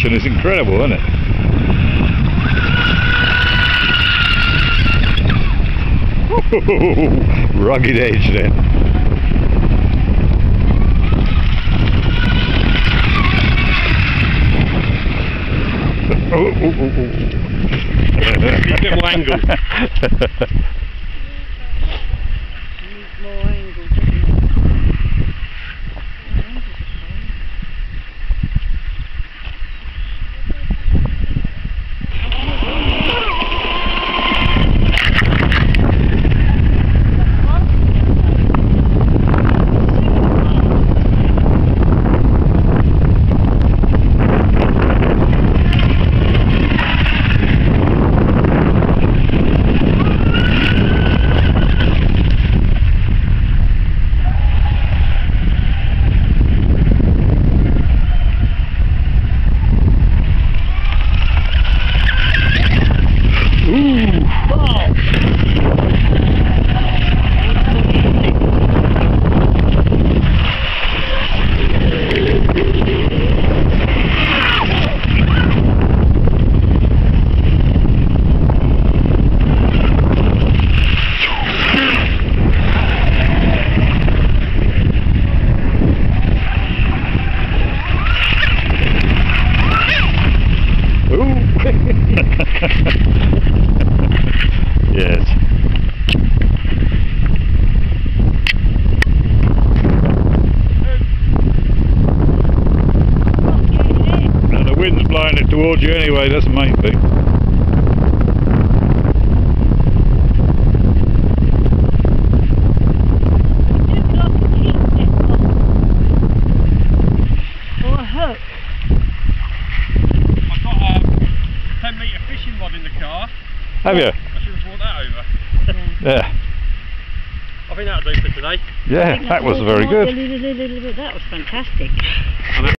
elevation is incredible, isn't it? Rugged edge then. A bit more angle. More angle, doesn't it? Yes. And the wind's blowing it towards you anyway, that's the main thing. Or a hook. I've got a 10-metre fishing rod in the car. Have you? I should have brought that over. Yeah. I think that'll do for today. Yeah, that was very good. That was fantastic.